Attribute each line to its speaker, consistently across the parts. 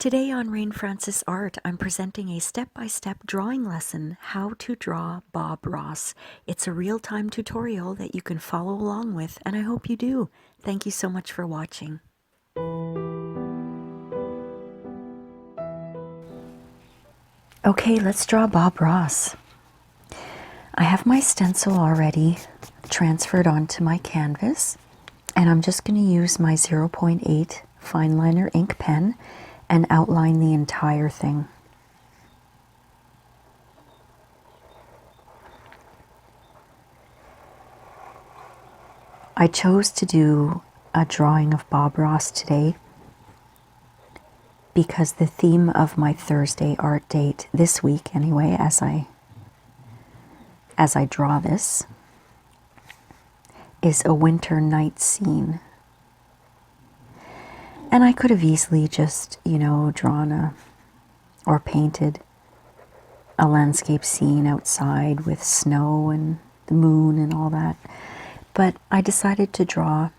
Speaker 1: Today on Rain Francis Art, I'm presenting a step-by-step drawing lesson, How to Draw Bob Ross. It's a real-time tutorial that you can follow along with, and I hope you do. Thank you so much for watching. Okay, let's draw Bob Ross. I have my stencil already transferred onto my canvas, and I'm just going to use my 0.8 Fineliner ink pen and outline the entire thing. I chose to do a drawing of Bob Ross today because the theme of my Thursday art date this week, anyway, as I draw this, is a winter night scene. And I could have easily just, drawn or painted a landscape scene outside with snow and the moon and all that. But I decided to draw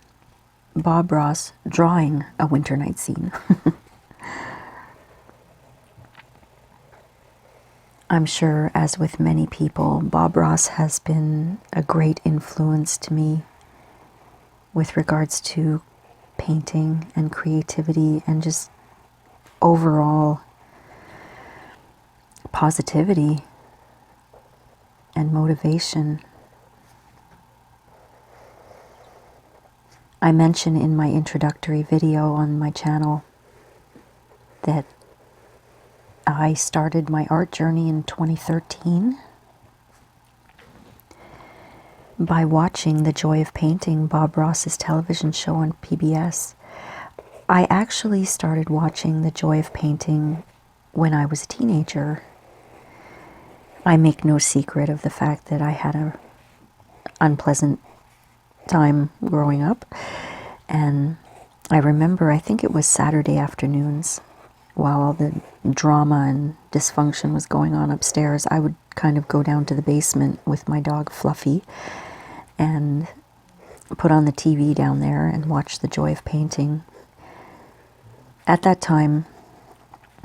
Speaker 1: Bob Ross drawing a winter night scene. I'm sure, as with many people, Bob Ross has been a great influence to me with regards to painting and creativity and just overall positivity and motivation. I mention in my introductory video on my channel that I started my art journey in 2013 by watching The Joy of Painting, Bob Ross's television show on PBS. I actually started watching The Joy of Painting when I was a teenager. I make no secret of the fact that I had an unpleasant time growing up, and I remember, I think it was Saturday afternoons, while all the drama and dysfunction was going on upstairs, I would kind of go down to the basement with my dog Fluffy and put on the TV down there and watch The Joy of Painting. At that time,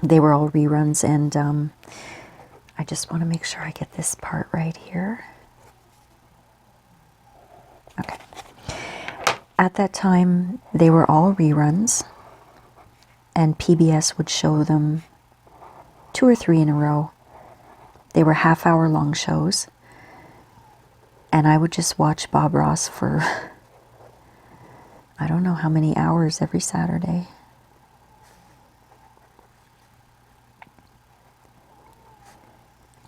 Speaker 1: they were all reruns, and I just want to make sure I get this part right here. Okay. At that time, they were all reruns, and PBS would show them 2 or 3 in a row. They were half-hour long shows, and I would just watch Bob Ross for I don't know how many hours every Saturday.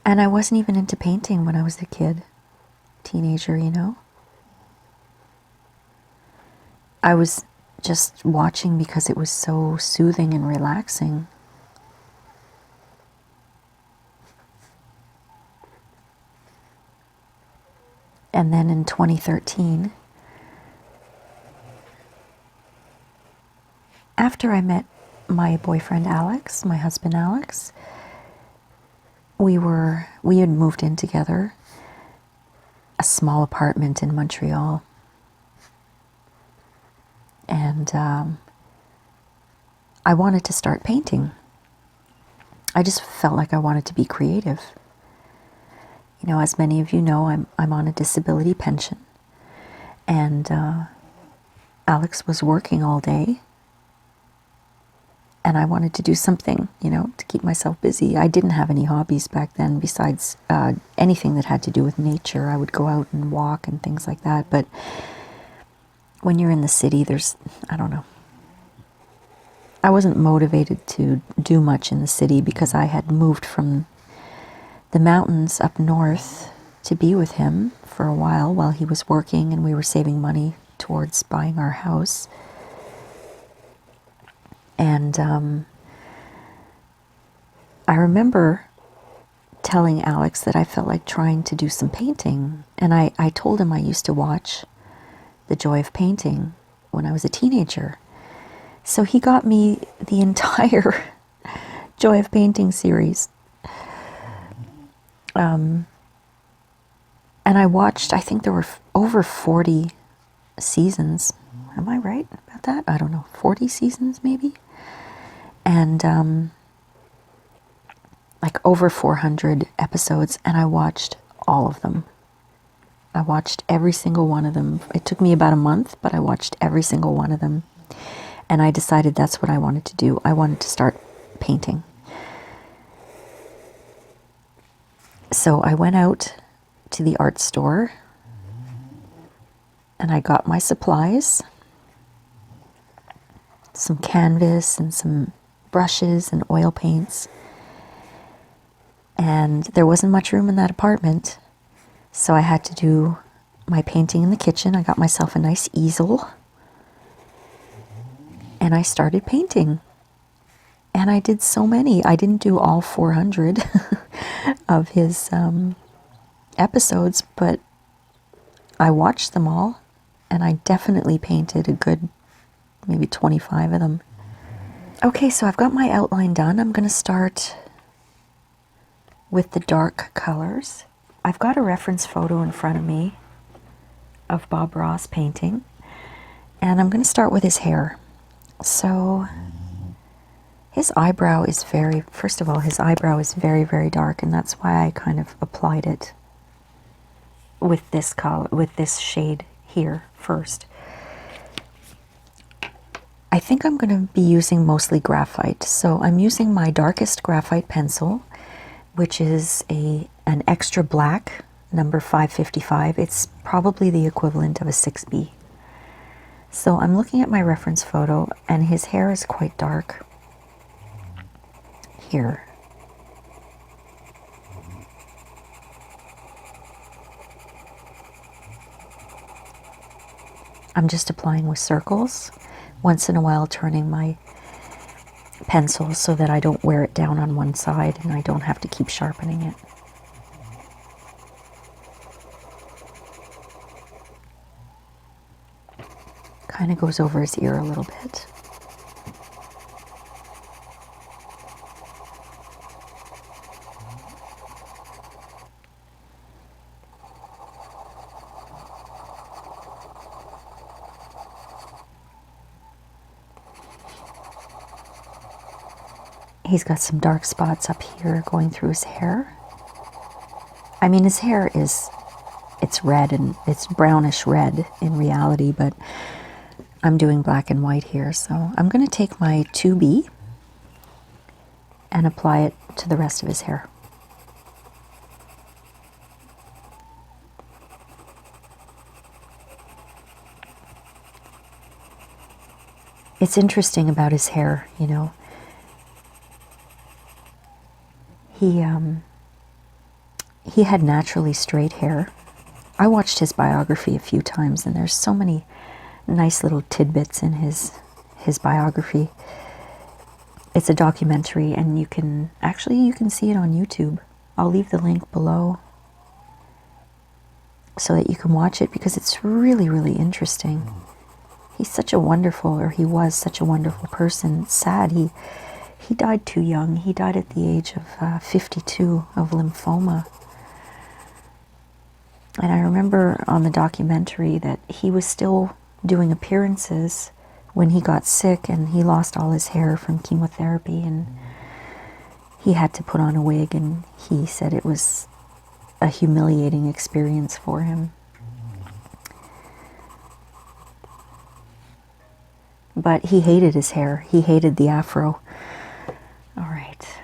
Speaker 1: And I wasn't even into painting when I was a kid, teenager, I was just watching because it was so soothing and relaxing. And then in 2013, after I met my boyfriend Alex, my husband Alex, we had moved in together, a small apartment in Montreal. And I wanted to start painting. I just felt like I wanted to be creative. As many of you know, I'm on a disability pension, and Alex was working all day, and I wanted to do something, to keep myself busy. I didn't have any hobbies back then besides anything that had to do with nature. I would go out and walk and things like that, but when you're in the city, I don't know. I wasn't motivated to do much in the city because I had moved from the mountains up north to be with him for a while he was working, and we were saving money towards buying our house. And I remember telling Alex that I felt like trying to do some painting, and I told him I used to watch The Joy of Painting when I was a teenager. So he got me the entire Joy of Painting series. And I watched, I think there were over 40 seasons. Am I right about that? I don't know, 40 seasons maybe? and like over 400 episodes, and I watched all of them. I watched every single one of them. It took me about a month, but I watched every single one of them. And I decided that's what I wanted to do. I wanted to start painting. So I went out to the art store and I got my supplies, some canvas and some brushes and oil paints. And there wasn't much room in that apartment, so I had to do my painting in the kitchen. I got myself a nice easel and I started painting. And I did so many. I didn't do all 400 of his episodes, but I watched them all, and I definitely painted a good maybe 25 of them. Okay, so I've got my outline done. I'm going to start with the dark colors. I've got a reference photo in front of me of Bob Ross painting, and I'm going to start with his hair. So his eyebrow is first of all, his eyebrow is very, very dark, and that's why I kind of applied it with this color, with this shade here first. I think I'm going to be using mostly graphite. So I'm using my darkest graphite pencil, which is an extra black, number 555. It's probably the equivalent of a 6B. So I'm looking at my reference photo, and his hair is quite dark here. I'm just applying with circles, once in a while turning my pencil so that I don't wear it down on one side and I don't have to keep sharpening it. Kind of goes over his ear a little bit. He's got some dark spots up here going through his hair. I mean, his hair it's red, and it's brownish red in reality, but I'm doing black and white here. So I'm going to take my 2B and apply it to the rest of his hair. It's interesting about his hair, you know. He had naturally straight hair. I watched his biography a few times, and there's so many nice little tidbits in his biography. It's a documentary, and you can see it on YouTube. I'll leave the link below so that you can watch it, because it's really, really interesting. He's such a wonderful, or he was such a wonderful person. It's sad he died too young. He died at the age of 52 of lymphoma. And I remember on the documentary that he was still doing appearances when he got sick, and he lost all his hair from chemotherapy, and he had to put on a wig, and he said it was a humiliating experience for him. But he hated his hair. He hated the afro. All right.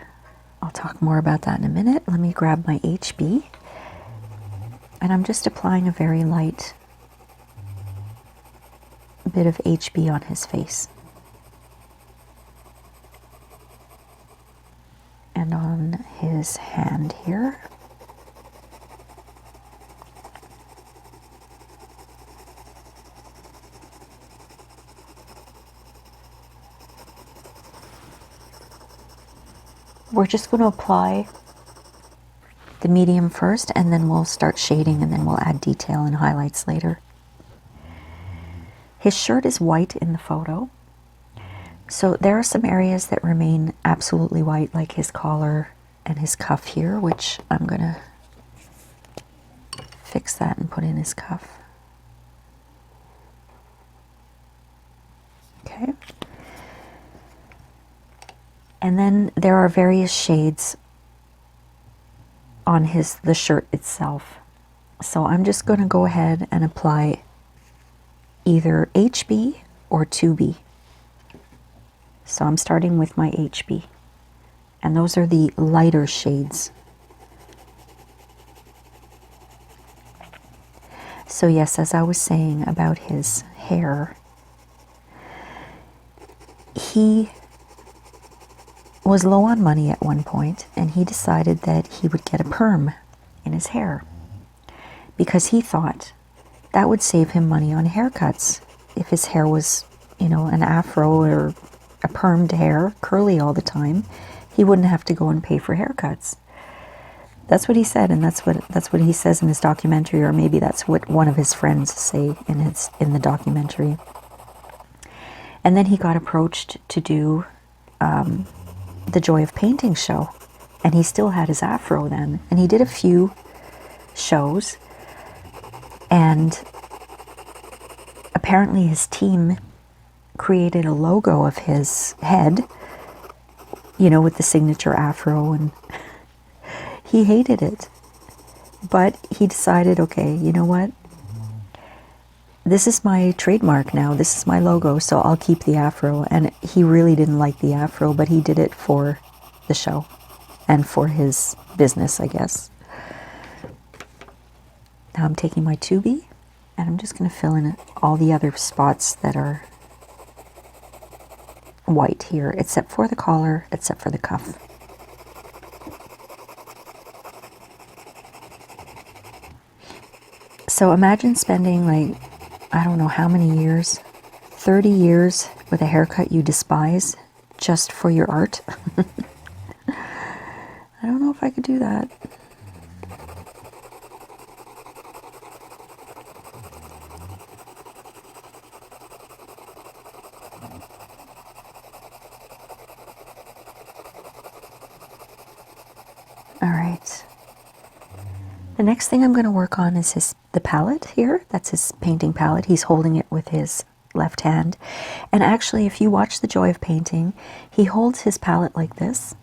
Speaker 1: I'll talk more about that in a minute. Let me grab my HB. And I'm just applying a very light bit of HB on his face. And on his hand here. We're just going to apply the medium first, and then we'll start shading, and then we'll add detail and highlights later. His shirt is white in the photo, so there are some areas that remain absolutely white, like his collar and his cuff here, which I'm going to fix that and put in his cuff. Okay. And then there are various shades on the shirt itself. So I'm just going to go ahead and apply either HB or 2B. So I'm starting with my HB. And those are the lighter shades. So yes, as I was saying about his hair, he was low on money at one point, and he decided that he would get a perm in his hair because he thought that would save him money on haircuts. If his hair was, you know, an afro or a permed hair, curly all the time, he wouldn't have to go and pay for haircuts. That's what he said, and that's what he says in his documentary, or maybe that's what one of his friends say in the documentary. And then he got approached to do the Joy of Painting show, and he still had his afro then, and he did a few shows, and apparently his team created a logo of his head, you know, with the signature afro, and he hated it. But he decided, okay, you know what? This is my trademark now. This is my logo, so I'll keep the afro. And he really didn't like the afro, but he did it for the show and for his business, I guess. Now I'm taking my 2B, and I'm just going to fill in all the other spots that are white here, except for the collar, except for the cuff. So imagine spending, like, I don't know how many years, 30 years with a haircut you despise just for your art. I don't know if I could do that. All right. The next thing I'm going to work on is the palette here. That's his painting palette. He's holding it with his left hand. And actually, if you watch The Joy of Painting, he holds his palette like this.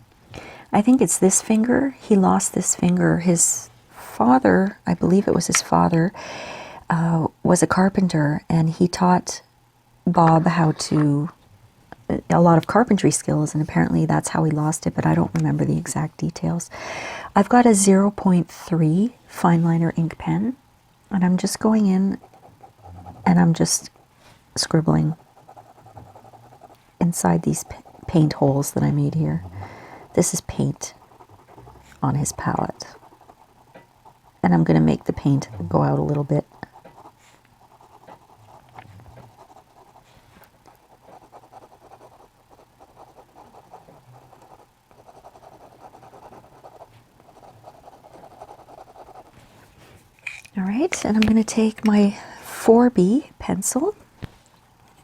Speaker 1: I think it's this finger. He lost this finger. His father, I believe it was his father, was a carpenter, and he taught Bob how to, a lot of carpentry skills, and apparently that's how he lost it, but I don't remember the exact details. I've got a 0.3 Fineliner ink pen, and I'm just going in and I'm just scribbling inside these paint holes that I made here. This is paint on his palette, and I'm going to make the paint go out a little bit. All right, and I'm going to take my 4B pencil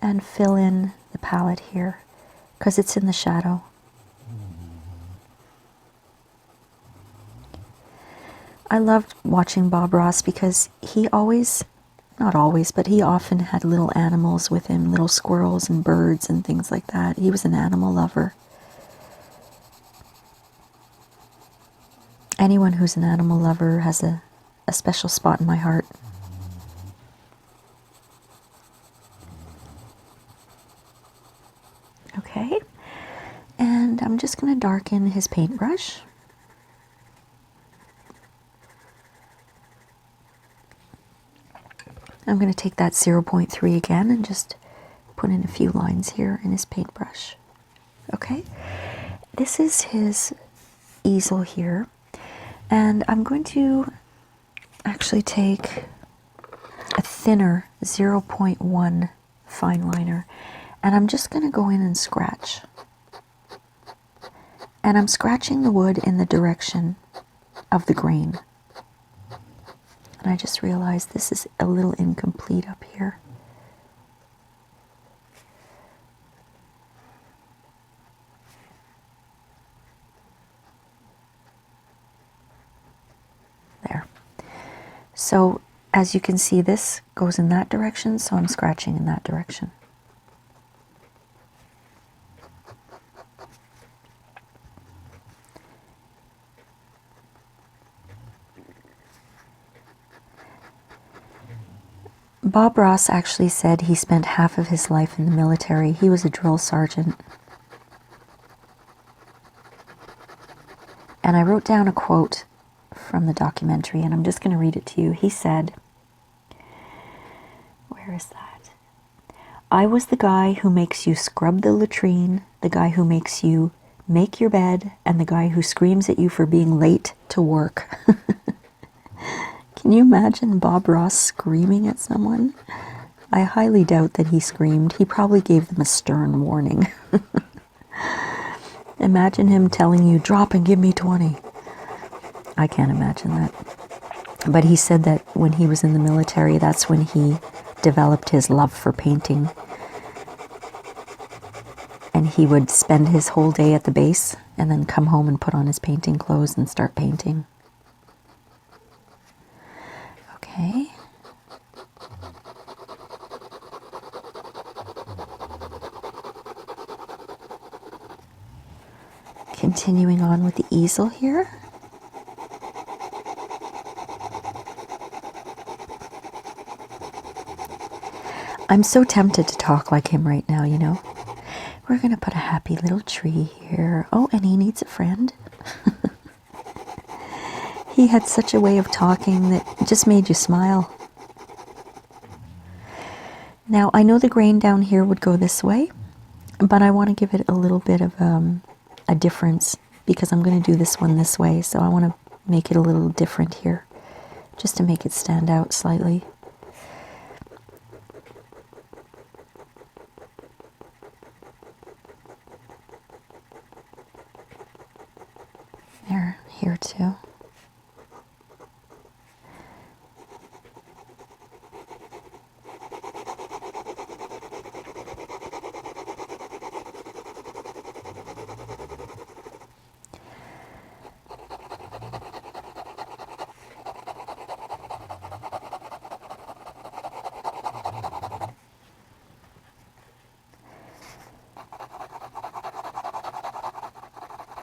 Speaker 1: and fill in the palette here because it's in the shadow. I loved watching Bob Ross because he always, not always, but he often had little animals with him, little squirrels and birds and things like that. He was an animal lover. Anyone who's an animal lover has a special spot in my heart. Okay, and I'm just going to darken his paintbrush. I'm going to take that 0.3 again and just put in a few lines here in his paintbrush. Okay, this is his easel here, and I'm going to actually take a thinner 0.1 Fineliner, and I'm just going to go in and scratch. And I'm scratching the wood in the direction of the grain. And I just realized this is a little incomplete up here. There. So as you can see, this goes in that direction, so I'm scratching in that direction. Bob Ross actually said he spent half of his life in the military. He was a drill sergeant. And I wrote down a quote from the documentary, and I'm just going to read it to you. He said, where is that? I was the guy who makes you scrub the latrine, the guy who makes you make your bed, and the guy who screams at you for being late to work. Can you imagine Bob Ross screaming at someone? I highly doubt that he screamed. He probably gave them a stern warning. Imagine him telling you, drop and give me 20. I can't imagine that. But he said that when he was in the military, that's when he developed his love for painting. And he would spend his whole day at the base and then come home and put on his painting clothes and start painting. Okay. Continuing on with the easel here. I'm so tempted to talk like him right now, you know. We're going to put a happy little tree here. Oh, and he needs a friend. He had such a way of talking that just made you smile. Now, I know the grain down here would go this way, but I want to give it a little bit of a difference because I'm going to do this one this way, so I want to make it a little different here, just to make it stand out slightly. There, here too.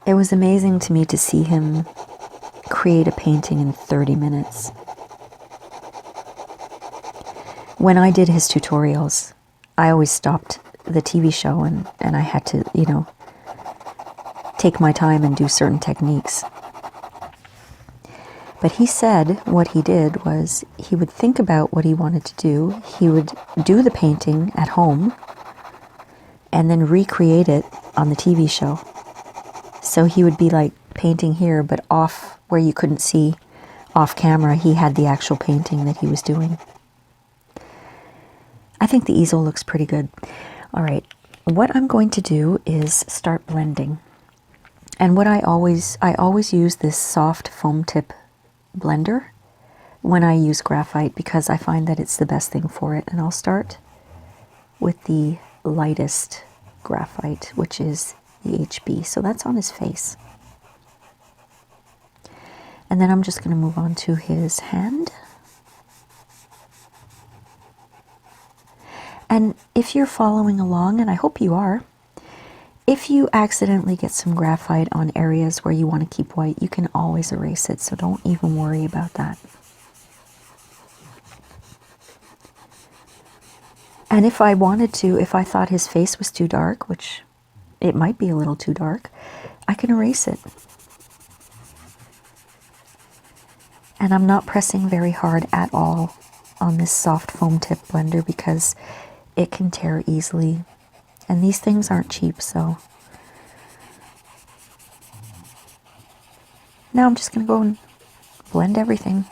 Speaker 1: It was amazing to me to see him create a painting in 30 minutes. When I did his tutorials, I always stopped the TV show and I had to, you know, take my time and do certain techniques. But he said what he did was he would think about what he wanted to do. He would do the painting at home and then recreate it on the TV show. So he would be like painting here, but off where you couldn't see off camera, he had the actual painting that he was doing. I think the easel looks pretty good. All right, what I'm going to do is start blending. And what I always use this soft foam tip blender when I use graphite because I find that it's the best thing for it. And I'll start with the lightest graphite, which is the HB. So that's on his face. And then I'm just going to move on to his hand. And if you're following along, and I hope you are, if you accidentally get some graphite on areas where you want to keep white, you can always erase it, so don't even worry about that. And if I wanted to, if I thought his face was too dark, which it might be a little too dark, I can erase it. And I'm not pressing very hard at all on this soft foam tip blender because it can tear easily. And these things aren't cheap, so. Now I'm just going to go and blend everything.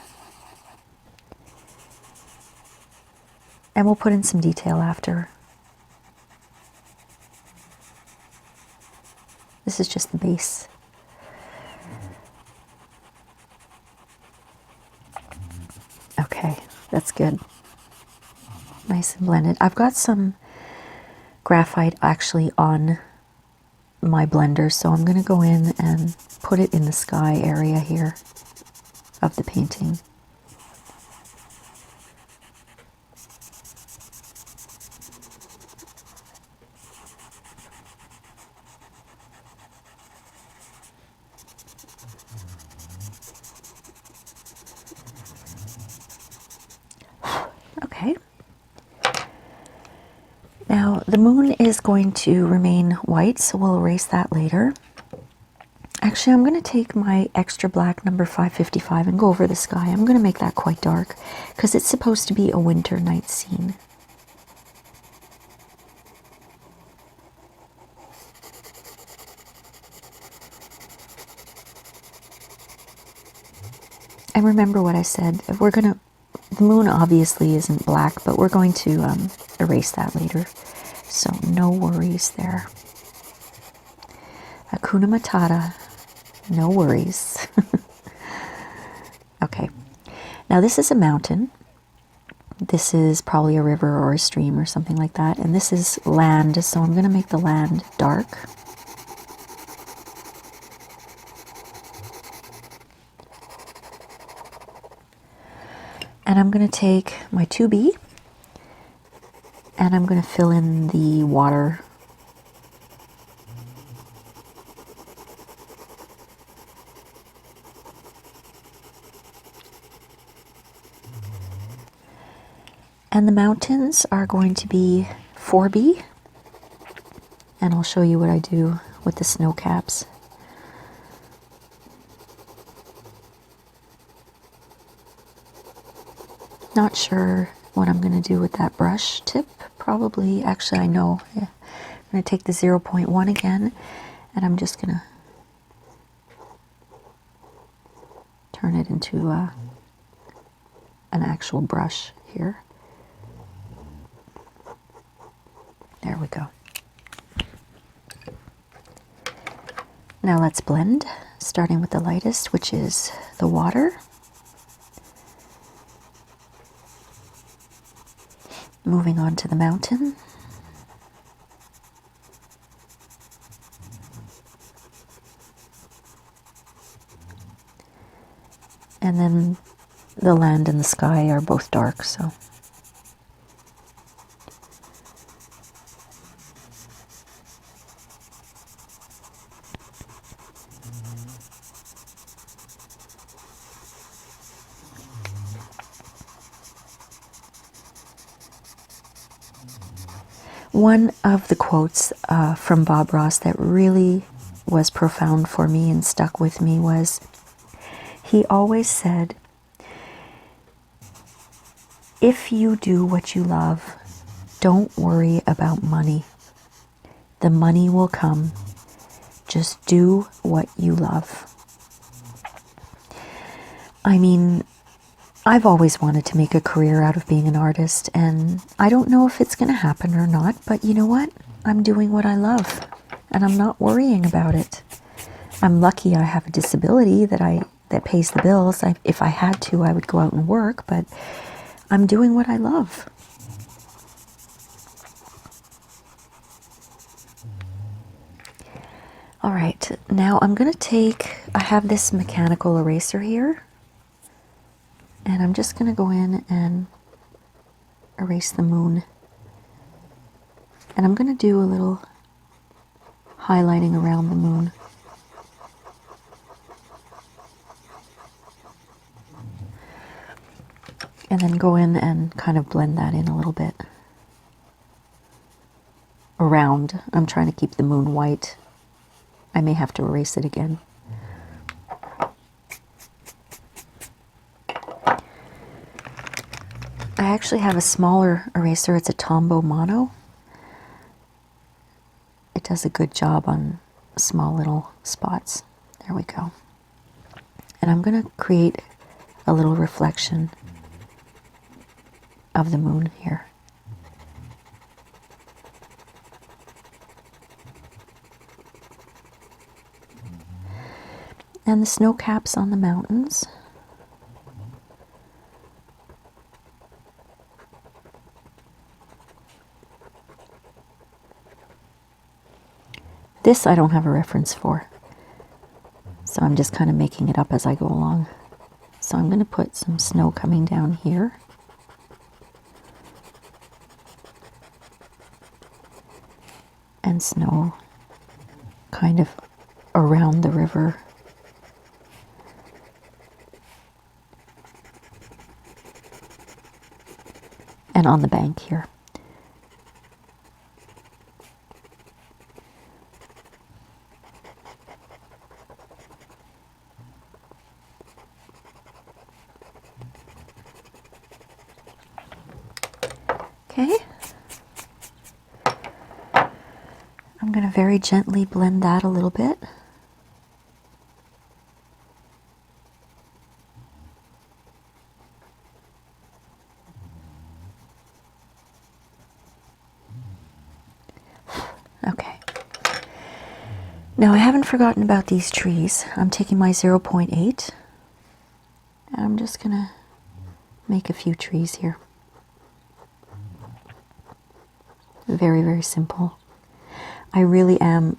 Speaker 1: And we'll put in some detail after. This is just the base. Okay, that's good. Nice and blended. I've got some graphite actually on my blender, so I'm going to go in and put it in the sky area here of the painting. Okay, the moon is going to remain white, so we'll erase that later. Actually, I'm going to take my extra black number 555 and go over the sky. I'm going to make that quite dark because it's supposed to be a winter night scene. And remember what I said, the moon obviously isn't black, but we're going to erase that later. So no worries there. Hakuna Matata, no worries. Okay, now this is a mountain. This is probably a river or a stream or something like that. And this is land, so I'm going to make the land dark. And I'm going to take my 2B and I'm going to fill in the water. And the mountains are going to be 4B. And I'll show you what I do with the snow caps. Not sure what I'm going to do with that brush tip. Probably, actually I know. Yeah. I'm going to take the 0.1 again, and I'm just going to turn it into an actual brush here. There we go. Now let's blend, starting with the lightest, which is the water. Moving on to the mountain. And then the land and the sky are both dark, so. One of the quotes from Bob Ross that really was profound for me and stuck with me was, he always said, if you do what you love, don't worry about money. The money will come. Just do what you love. I mean, I've always wanted to make a career out of being an artist, and I don't know if it's going to happen or not, but you know what? I'm doing what I love, and I'm not worrying about it. I'm lucky I have a disability that pays the bills. If I had to, I would go out and work, but I'm doing what I love. All right, now I'm going to take, I have this mechanical eraser here, and I'm just going to go in and erase the moon. And I'm going to do a little highlighting around the moon. And then go in and kind of blend that in a little bit. Around. I'm trying to keep the moon white. I may have to erase it again. I actually have a smaller eraser. It's a Tombo Mono. It does a good job on small little spots. There we go. And I'm going to create a little reflection of the moon here. And the snow caps on the mountains. This I don't have a reference for, so I'm just kind of making it up as I go along. So I'm going to put some snow coming down here. And snow kind of around the river. And on the bank here. Okay. I'm going to very gently blend that a little bit. Okay. Now I haven't forgotten about these trees. I'm taking my 0.8 and I'm just going to make a few trees here. Very, very simple. I really am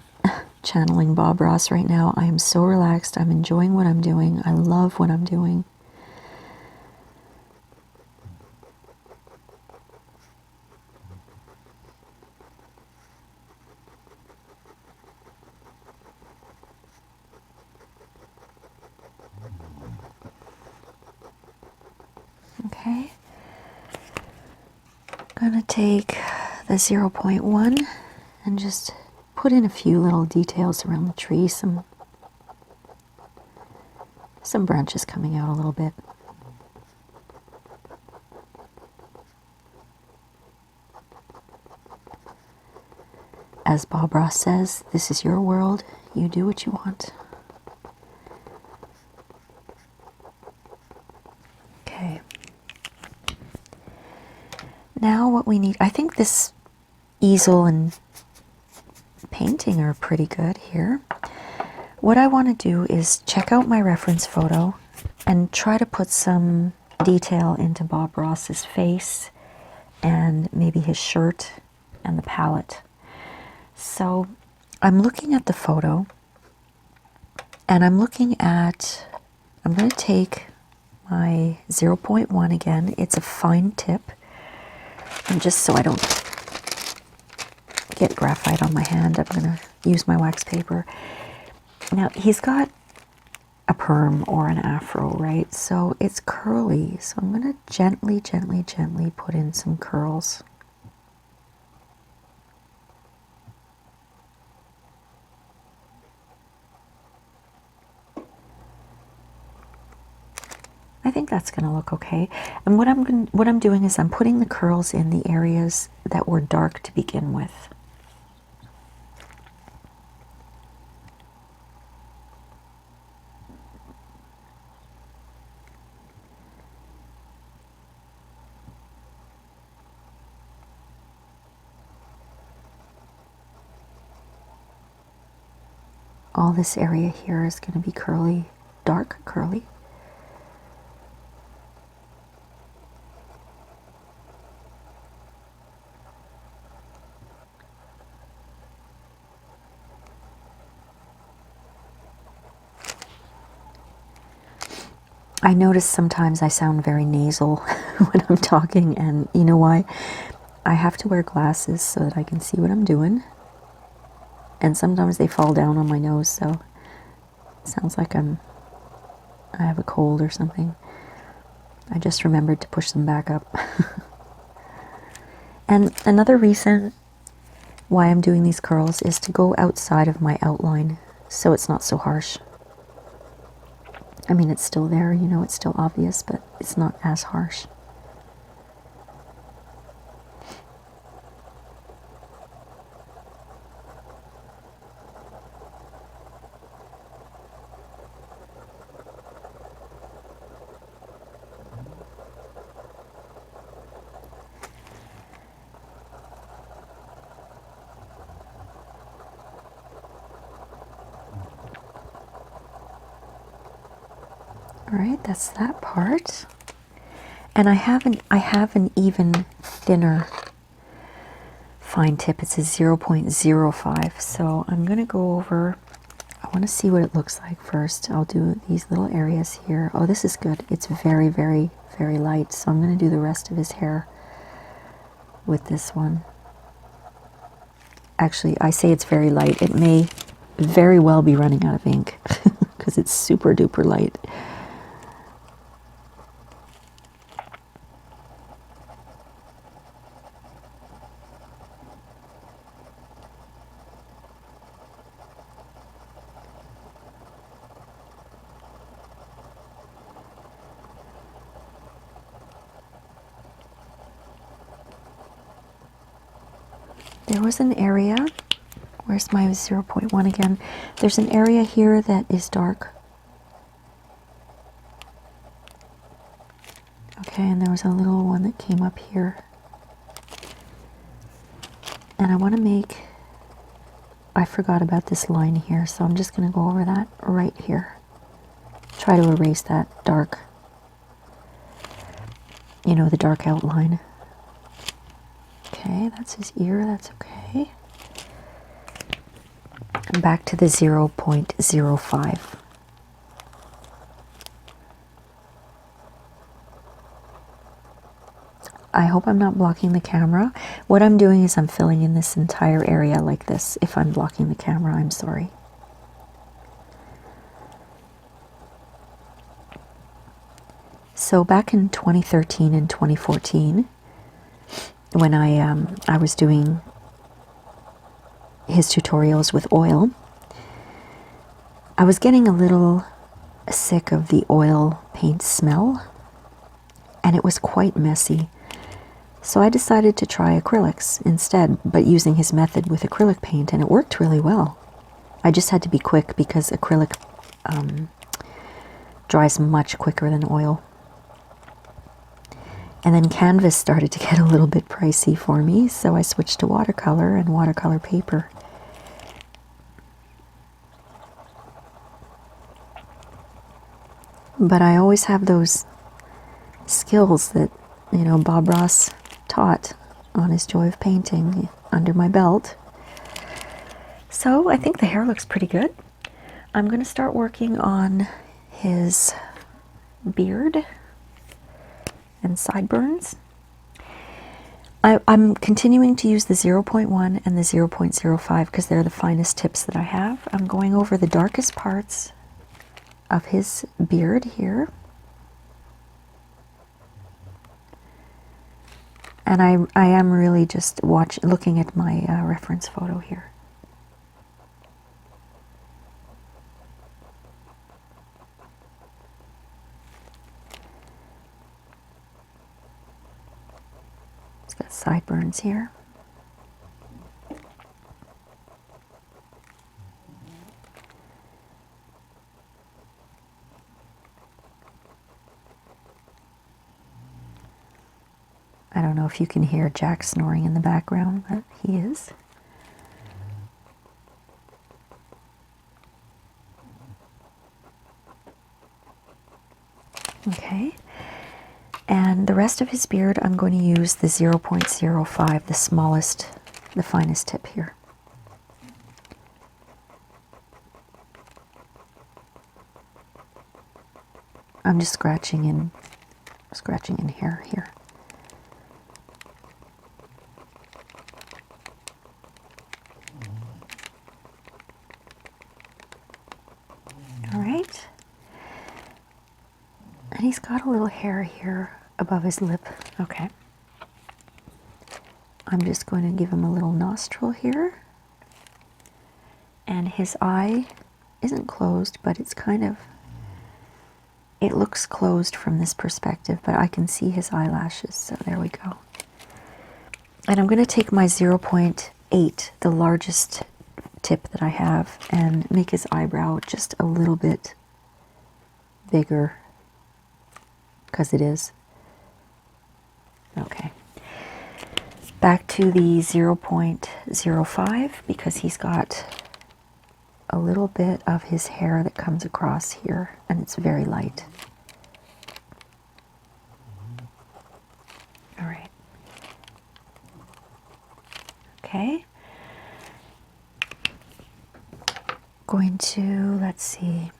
Speaker 1: channeling Bob Ross right now. I am so relaxed. I'm enjoying what I'm doing. I love what I'm doing. Okay. I'm going to take the 0.1 and just put in a few little details around the tree, some branches coming out a little bit. As Bob Ross says, this is your world, you do what you want. Okay. Now what we need, I think this easel and painting are pretty good here. What I want to do is check out my reference photo and try to put some detail into Bob Ross's face and maybe his shirt and the palette. So I'm looking at the photo and I'm going to take my 0.1 again. It's a fine tip. And just so I don't get graphite on my hand, I'm going to use my wax paper. Now, he's got a perm or an afro, right? So it's curly. So I'm going to gently, gently, gently put in some curls. I think that's going to look okay. And what I'm doing is I'm putting the curls in the areas that were dark to begin with. All this area here is going to be curly, dark curly. I notice sometimes I sound very nasal when I'm talking, and you know why? I have to wear glasses so that I can see what I'm doing. And sometimes they fall down on my nose, so it sounds like I have a cold or something. I just remembered to push them back up. And another reason why I'm doing these curls is to go outside of my outline so it's not so harsh. I mean, it's still there, you know, it's still obvious, but it's not as harsh. All right, that's that part. And I have an even thinner fine tip. It's a 0.05. So I'm going to go over, I want to see what it looks like first. I'll do these little areas here. Oh, this is good. It's very, very, very light. So I'm going to do the rest of his hair with this one. Actually, I say it's very light. It may very well be running out of ink because it's super duper light. there was an area, where's my 0.1 again? There's an area here that is dark. Okay, and there was a little one that came up here. And I want to make, I forgot about this line here, so I'm just going to go over that right here. Try to erase that dark, you know, the dark outline. Okay, that's his ear, that's okay. And back to the 0.05. I hope I'm not blocking the camera. What I'm doing is I'm filling in this entire area like this. If I'm blocking the camera, I'm sorry. So back in 2013 and 2014, when I was doing his tutorials with oil, I was getting a little sick of the oil paint smell, and it was quite messy. So I decided to try acrylics instead, but using his method with acrylic paint, and it worked really well. I just had to be quick because acrylic dries much quicker than oil. And then canvas started to get a little bit pricey for me, so I switched to watercolor and watercolor paper. But I always have those skills that, you know, Bob Ross taught on his Joy of Painting under my belt. So I think the hair looks pretty good. I'm going to start working on his beard and sideburns. I'm continuing to use the 0.1 and the 0.05 because they're the finest tips that I have. I'm going over the darkest parts of his beard here. And I am really just looking at my reference photo here. It's got sideburns here. I don't know if you can hear Jack snoring in the background, but he is. Okay, and the rest of his beard I'm going to use the 0.05, the smallest, the finest tip here. I'm just scratching in hair here. And he's got a little hair here above his lip. Okay. I'm just going to give him a little nostril here. And his eye isn't closed, but it's kind of, it looks closed from this perspective, but I can see his eyelashes, so there we go. And I'm going to take my 0.8, the largest tip that I have, and make his eyebrow just a little bit bigger. Because it is. Okay. Back to the 0.05 because he's got a little bit of his hair that comes across here and it's very light. All right. Okay. Going to, let's see.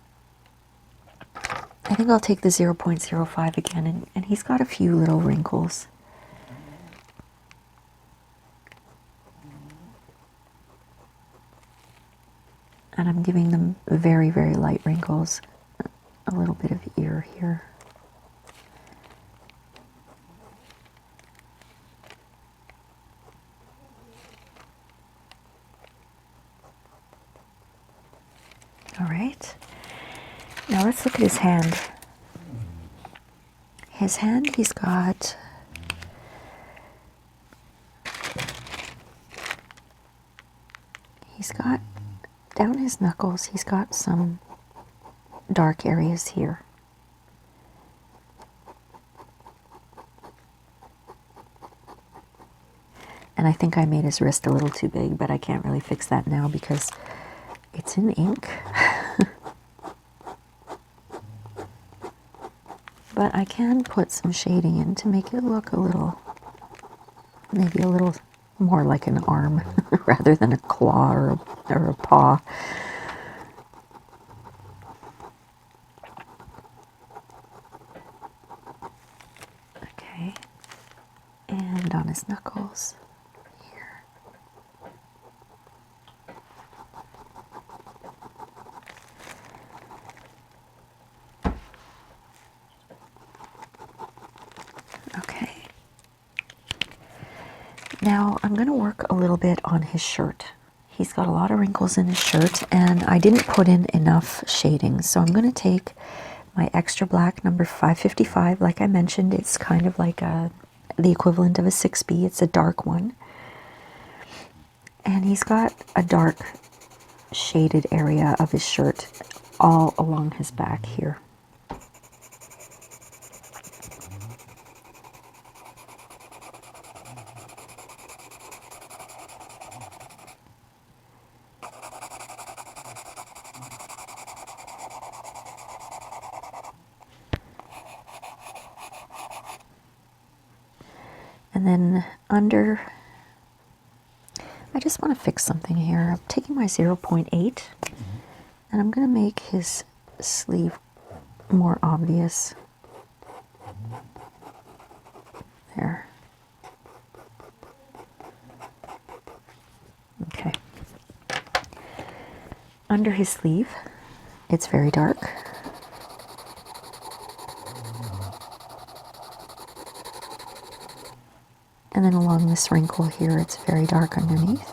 Speaker 1: I think I'll take the 0.05 again, and he's got a few little wrinkles. And I'm giving them very, very light wrinkles. A little bit of ear here. All right. Now let's look at his hand. His hand, he's got got, down his knuckles, he's got some dark areas here. And I think I made his wrist a little too big, but I can't really fix that now because it's in ink. But I can put some shading in to make it look a little, maybe a little more like an arm rather than a claw or a paw. Okay, and on his knuckles here. Okay. Now I'm going to work a little bit on his shirt. He's got a lot of wrinkles in his shirt, and I didn't put in enough shading. So I'm going to take my extra black number 555. Like I mentioned, it's kind of like the equivalent of a 6B. It's a dark one. And he's got a dark shaded area of his shirt all along his back here. And then under, I just want to fix something here. I'm taking my 0.8 and I'm going to make his sleeve more obvious. There. Okay. Under his sleeve, it's very dark. And then along this wrinkle here, it's very dark underneath.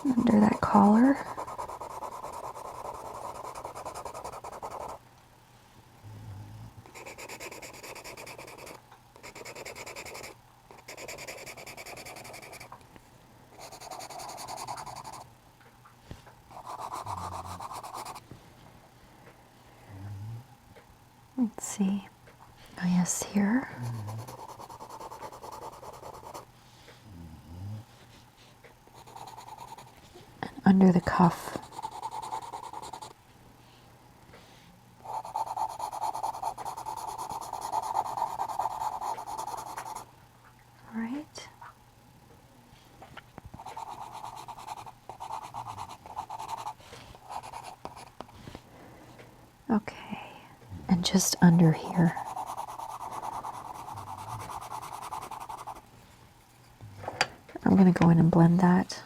Speaker 1: Under that collar. Let's see. Oh yes, here. And under the cuff. All right. Okay. And just under here. I'm going to go in and blend that.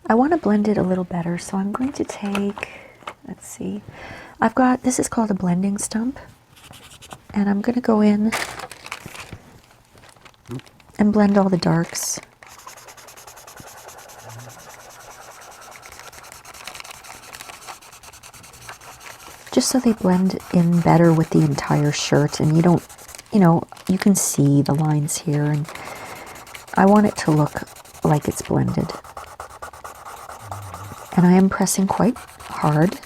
Speaker 1: I want to blend it a little better, so I'm going to take, let's see, I've got, this is called a blending stump, and I'm going to go in and blend all the darks. Just so they blend in better with the entire shirt, and you don't, you know, you can see the lines here, and I want it to look like it's blended. And I am pressing quite hard.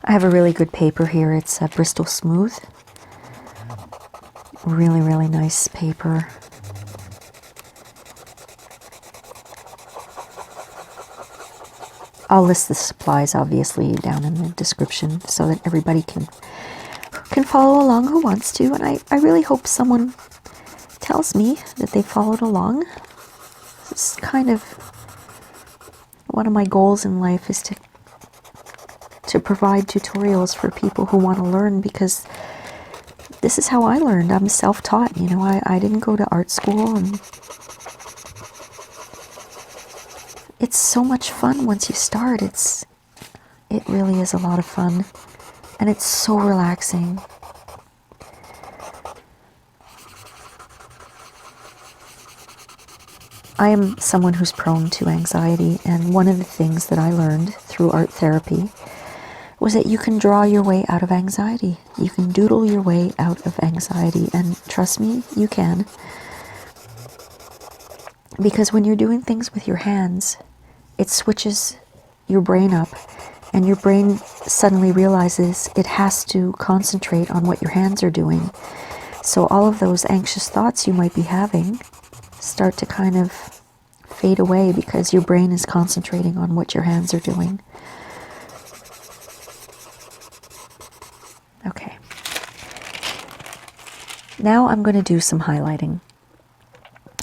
Speaker 1: I have a really good paper here. It's a Bristol-Smooth. Really, really nice paper. I'll list the supplies obviously down in the description so that everybody can follow along who wants to, and I really hope someone tells me that they followed along. It's kind of one of my goals in life, is to provide tutorials for people who want to learn, because this is how I learned. I'm self-taught, you know. I didn't go to art school, and it's so much fun once you start. It's It really is a lot of fun, and it's so relaxing. I am someone who's prone to anxiety, and one of the things that I learned through art therapy was that you can draw your way out of anxiety. You can doodle your way out of anxiety, and trust me, you can. Because when you're doing things with your hands, it switches your brain up, and your brain suddenly realizes it has to concentrate on what your hands are doing. So all of those anxious thoughts you might be having start to kind of fade away because your brain is concentrating on what your hands are doing. Okay. Now I'm going to do some highlighting.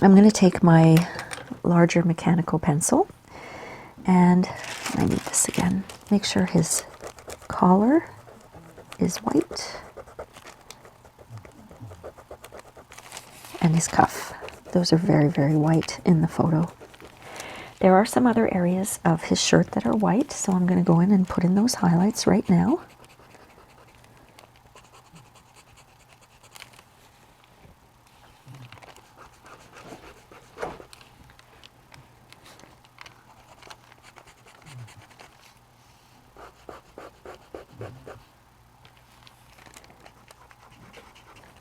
Speaker 1: I'm going to take my larger mechanical pencil, and I need this again. Make sure his collar is white and his cuff. Those are very, very white in the photo. There are some other areas of his shirt that are white, so I'm going to go in and put in those highlights right now.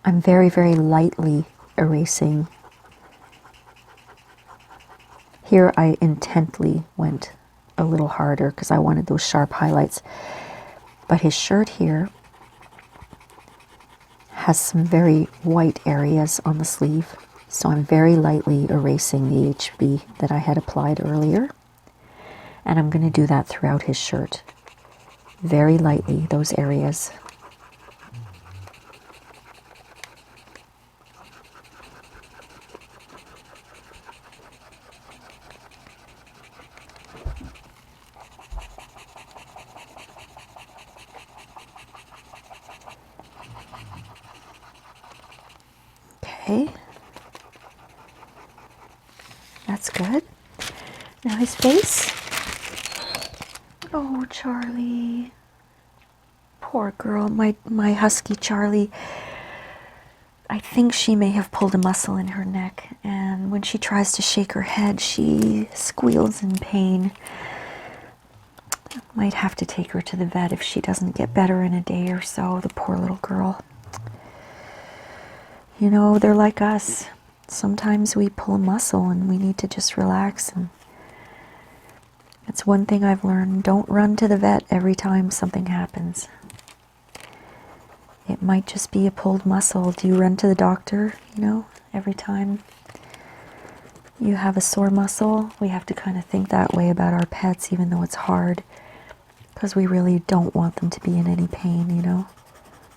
Speaker 1: I'm very, very lightly erasing. Here I intently went a little harder because I wanted those sharp highlights. But his shirt here has some very white areas on the sleeve, so I'm very lightly erasing the HB that I had applied earlier. And I'm going to do that throughout his shirt. Very lightly, those areas. Okay, that's good. Now his face. Oh, Charlie. Poor girl, my husky Charlie. I think she may have pulled a muscle in her neck, and when she tries to shake her head, she squeals in pain. Might have to take her to the vet if she doesn't get better in a day or so, the poor little girl. You know, they're like us. Sometimes we pull a muscle and we need to just relax. And that's one thing I've learned. Don't run to the vet every time something happens. It might just be a pulled muscle. Do you run to the doctor, you know, every time you have a sore muscle? We have to kind of think that way about our pets, even though it's hard, because we really don't want them to be in any pain, you know.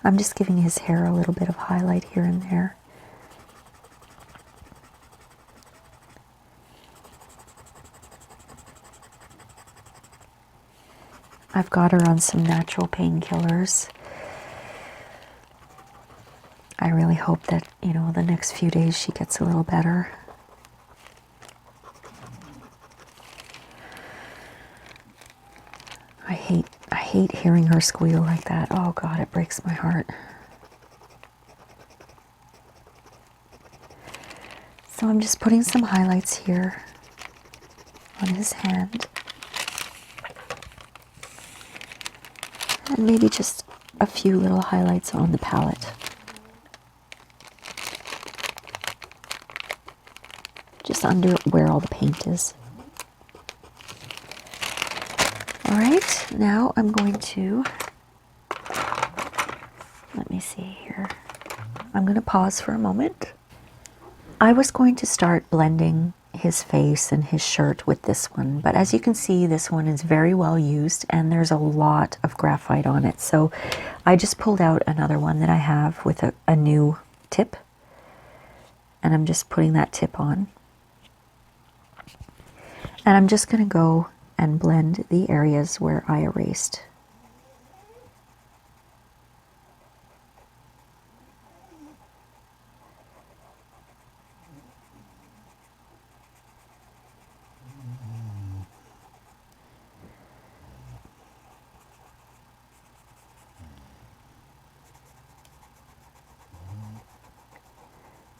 Speaker 1: I'm just giving his hair a little bit of highlight here and there. I've got her on some natural painkillers. I really hope that, you know, the next few days she gets a little better. I hate hearing her squeal like that. Oh God, it breaks my heart. So I'm just putting some highlights here on his hand. And maybe just a few little highlights on the palette. Just under where all the paint is. All right, now I'm going to, let me see here. I'm going to pause for a moment. I was going to start blending his face and his shirt with this one, but as you can see, this one is very well used and there's a lot of graphite on it. So I just pulled out another one that I have with a new tip, and I'm just putting that tip on. And I'm just going to go and blend the areas where I erased.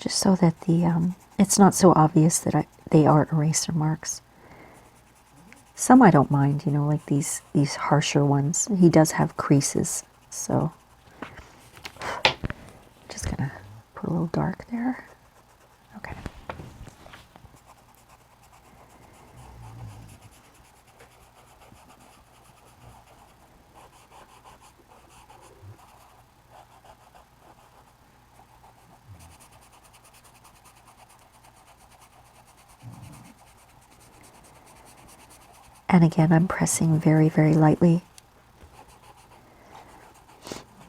Speaker 1: just so that it's not so obvious that they are eraser marks. Some I don't mind, you know, like these harsher ones. He does have creases, so just gonna put a little dark there. Okay. And again, I'm pressing very, very lightly.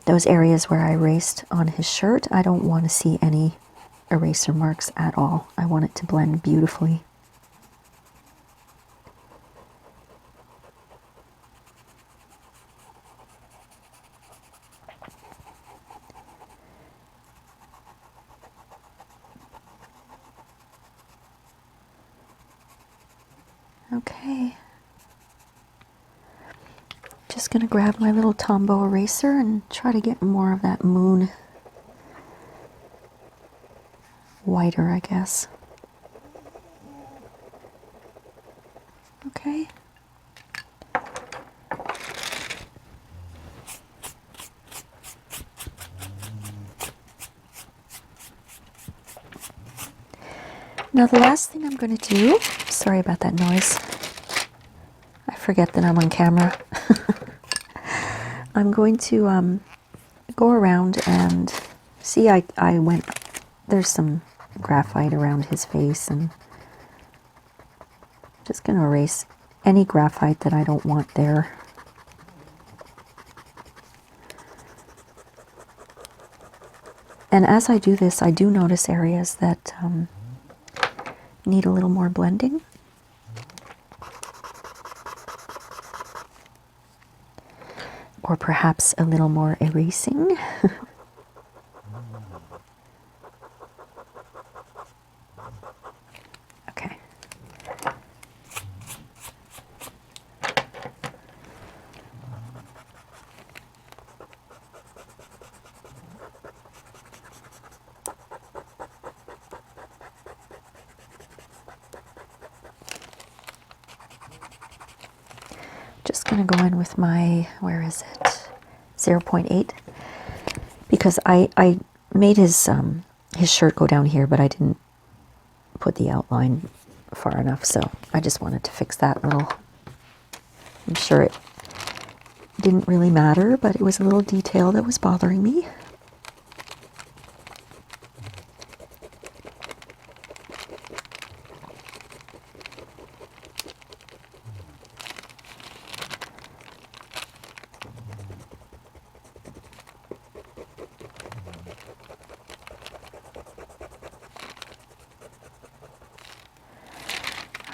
Speaker 1: Those areas where I erased on his shirt, I don't want to see any eraser marks at all. I want it to blend beautifully. Okay. Just going to grab my little Tombo eraser and try to get more of that moon whiter, I guess. Okay. Now the last thing I'm going to do, sorry about that noise, I forget that I'm on camera. I'm going to go around and see, there's some graphite around his face, and just going to erase any graphite that I don't want there. And as I do this, I do notice areas that need a little more blending. Or perhaps a little more erasing. Okay. Just going to go in with my, where is it? 0.8, because I made his shirt go down here, but I didn't put the outline far enough, so I just wanted to fix that little. I'm sure it didn't really matter, but it was a little detail that was bothering me.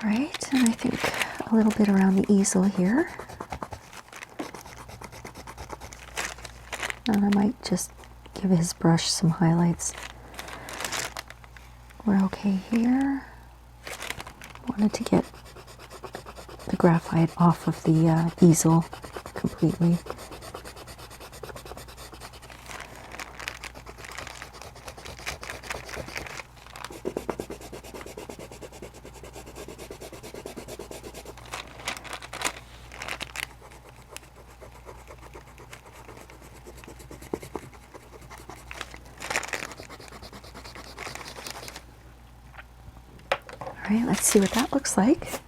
Speaker 1: Right, and I think a little bit around the easel here. And I might just give his brush some highlights. We're okay here. Wanted to get the graphite off of the easel completely. All right, let's see what that looks like.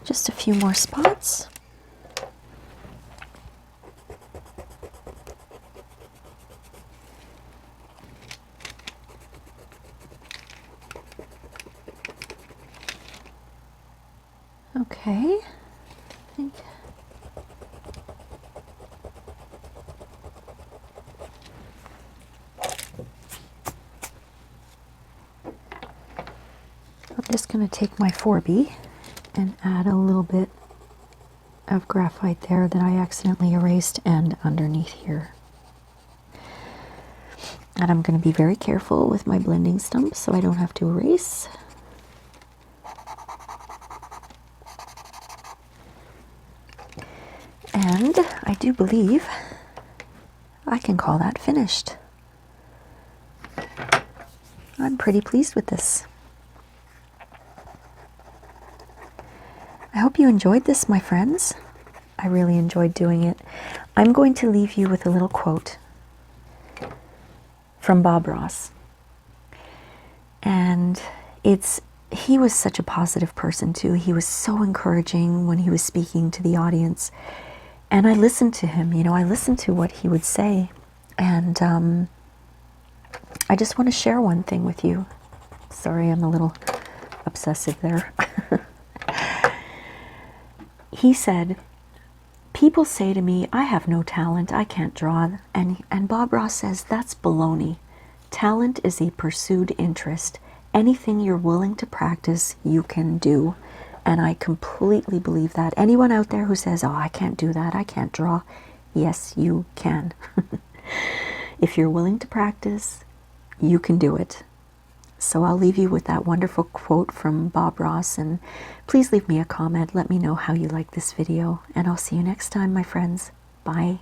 Speaker 1: Just a few more spots. Okay, I think I'm just going to take my 4B and add a little bit of graphite there that I accidentally erased and underneath here. And I'm going to be very careful with my blending stump so I don't have to erase. And I do believe I can call that finished. I'm pretty pleased with this. I hope you enjoyed this, my friends. I really enjoyed doing it. I'm going to leave you with a little quote from Bob Ross. And he was such a positive person too. He was so encouraging when he was speaking to the audience. And I listened to him, you know, I listened to what he would say. And I just want to share one thing with you. Sorry, I'm a little obsessive there. He said, people say to me, I have no talent, I can't draw. And Bob Ross says, that's baloney. Talent is a pursued interest. Anything you're willing to practice, you can do. And I completely believe that. Anyone out there who says, oh, I can't do that, I can't draw, yes, you can. If you're willing to practice, you can do it. So I'll leave you with that wonderful quote from Bob Ross, and please leave me a comment. Let me know how you like this video, and I'll see you next time, my friends. Bye.